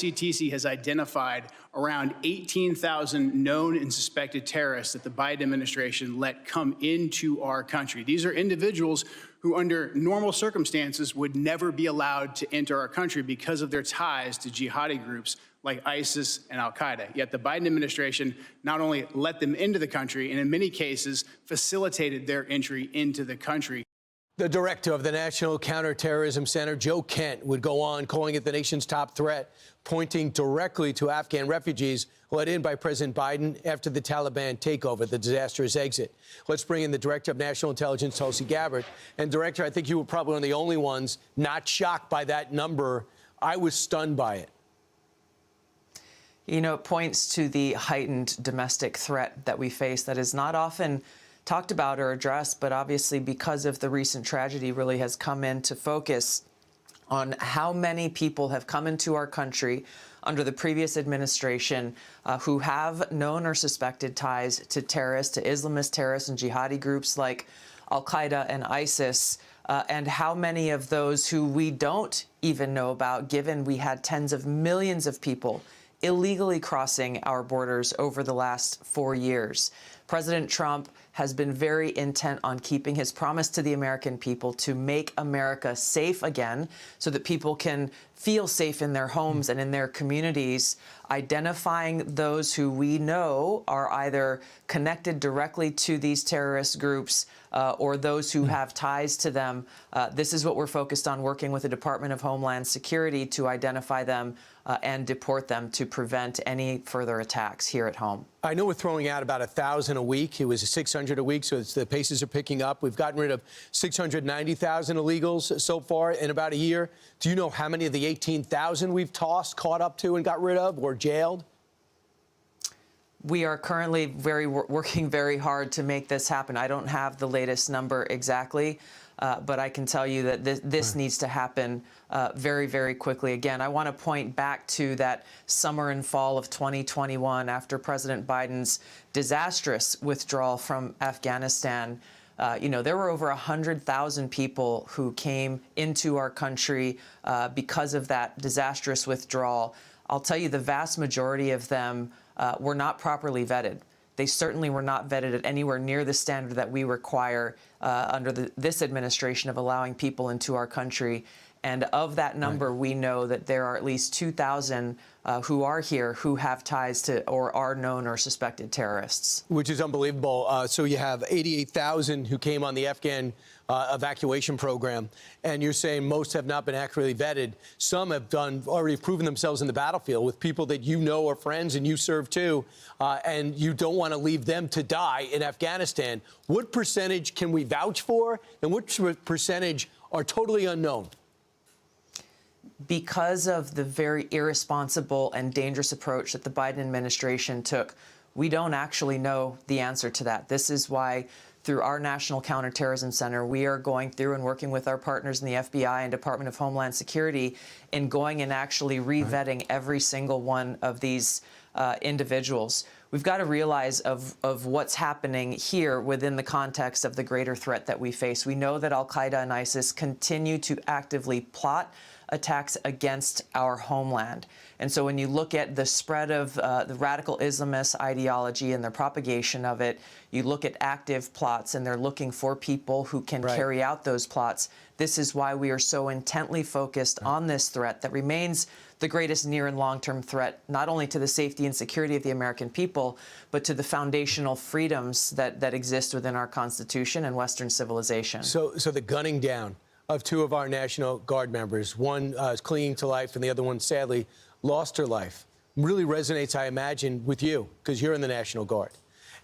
CTC has identified around 18,000 known and suspected terrorists that the Biden administration let come into our country. These are individuals who under normal circumstances would never be allowed to enter our country because of their ties to jihadi groups like ISIS and al-Qaeda. Yet the Biden administration not only let them into the country, and in many cases facilitated their entry into the country. The director of the National Counterterrorism Center, Joe Kent, would go on calling it the nation's top threat, pointing directly to Afghan refugees let in by President Biden after the Taliban takeover, the disastrous exit. Let's bring in the Director of National Intelligence, Tulsi Gabbard. And, Director, I think you were probably one of the only ones not shocked by that number. I was stunned by it. You know, it points to the heightened domestic threat that we face that is not often talked about or addressed, but obviously because of the recent tragedy really has come into focus on how many people have come into our country under the previous administration who have known or suspected ties to terrorists, to Islamist terrorists and jihadi groups like al-Qaeda and ISIS, and how many of those who we don't even know about, given we had tens of millions of people illegally crossing our borders over the last 4 years. President Trump has been very intent on keeping his promise to the American people to make America safe again so that people can feel safe in their homes and in their communities, identifying those who we know are either connected directly to these terrorist groups or those who have ties to them. This is what we're focused on, working with the Department of Homeland Security to identify them and deport them to prevent any further attacks here at home. I know we're throwing out about 1,000 a week. It was 600 a week, so the paces are picking up. We've gotten rid of 690,000 illegals so far in about a year. Do you know how many of the 18,000 we've tossed, caught up to, and got rid of or jailed? We are currently working very hard to make this happen. I don't have the latest number exactly, but I can tell you that this needs to happen very, very quickly. Again, I want to point back to that summer and fall of 2021 after President Biden's disastrous withdrawal from Afghanistan. You know, there were over 100,000 people who came into our country because of that disastrous withdrawal. I'll tell you, the vast majority of them were not properly vetted. They certainly were not vetted at anywhere near the standard that we require under this administration of allowing people into our country. And of that number, we know that there are at least 2,000 who are here who have ties to or are known or suspected terrorists. Which is unbelievable. So you have 88,000 who came on the Afghan evacuation program, and you're saying most have not been accurately vetted. Some have already proven themselves in the battlefield with people that you know are friends and you serve too, and you don't want to leave them to die in Afghanistan. What percentage can we vouch for, and what percentage are totally unknown? Because of the very irresponsible and dangerous approach that the Biden administration took, we don't actually know the answer to that. This is why, through our National Counterterrorism Center, we are going through and working with our partners in the FBI and Department of Homeland Security in going and actually re-vetting every single one of these individuals. We've got to realize of what's happening here within the context of the greater threat that we face. We know that al-Qaeda and ISIS continue to actively plot attacks against our homeland. And so when you look at the spread of the radical Islamist ideology and their propagation of it, you look at active plots and they're looking for people who can carry out those plots. This is why we are so intently focused on this threat that remains the greatest near and long-term threat, not only to the safety and security of the American people, but to the foundational freedoms that exist within our Constitution and Western civilization. So the gunning down of two of our National Guard members, one is clinging to life and the other one, sadly, lost her life, really resonates, I imagine, with you, because you're in the National Guard.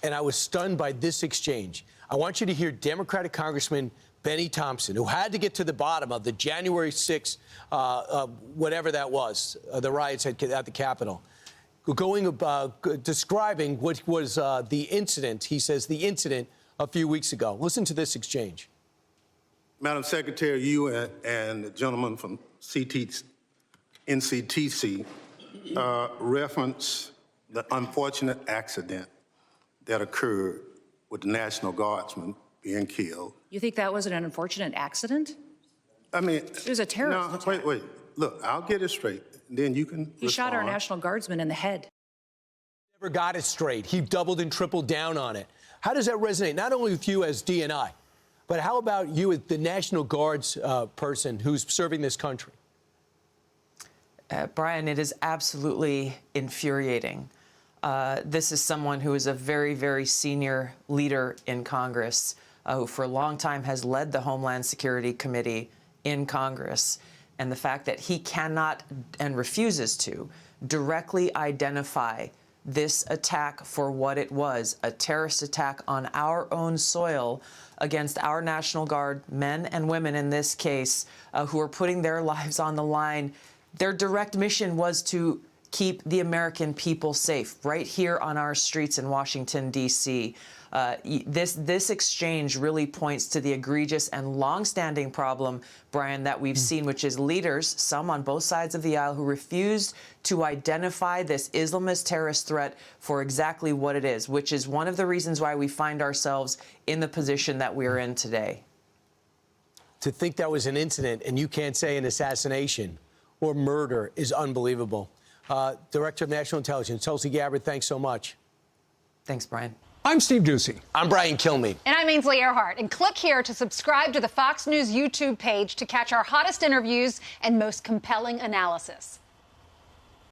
And I was stunned by this exchange. I want you to hear Democratic Congressman Benny Thompson, who had to get to the bottom of the January 6th, whatever that was, the riots at the Capitol, describing what was the incident, he says, the incident a few weeks ago. Listen to this exchange. Madam Secretary, you and the gentleman from NCTC reference the unfortunate accident that occurred with the National Guardsman being killed. You think that was an unfortunate accident? I mean, it was a terrorist attack. Wait. look, I'll get it straight. Then you can He shot our respond. National Guardsman in the head. Never got it straight. He doubled and tripled down on it. How does that resonate, not only with you as DNI, but how about you as the National Guard's person who's serving this country? Brian, it is absolutely infuriating. This is someone who is a very, very senior leader in Congress, who for a long time has led the Homeland Security Committee in Congress. And the fact that he cannot and refuses to directly identify this attack for what it was, a terrorist attack on our own soil against our National Guard men and women in this case, who are putting their lives on the line. Their direct mission was to keep the American people safe right here on our streets in Washington, D.C. This exchange really points to the egregious and longstanding problem, Brian, that we've seen, which is leaders, some on both sides of the aisle, who refused to identify this Islamist terrorist threat for exactly what it is, which is one of the reasons why we find ourselves in the position that we're in today. To think that was an incident and you can't say an assassination or murder is unbelievable. Director of National Intelligence, Tulsi Gabbard, thanks so much. Thanks, Brian. I'm Steve Doocy. I'm Brian Kilmeade. And I'm Ainsley Earhart. And click here to subscribe to the Fox News YouTube page to catch our hottest interviews and most compelling analysis.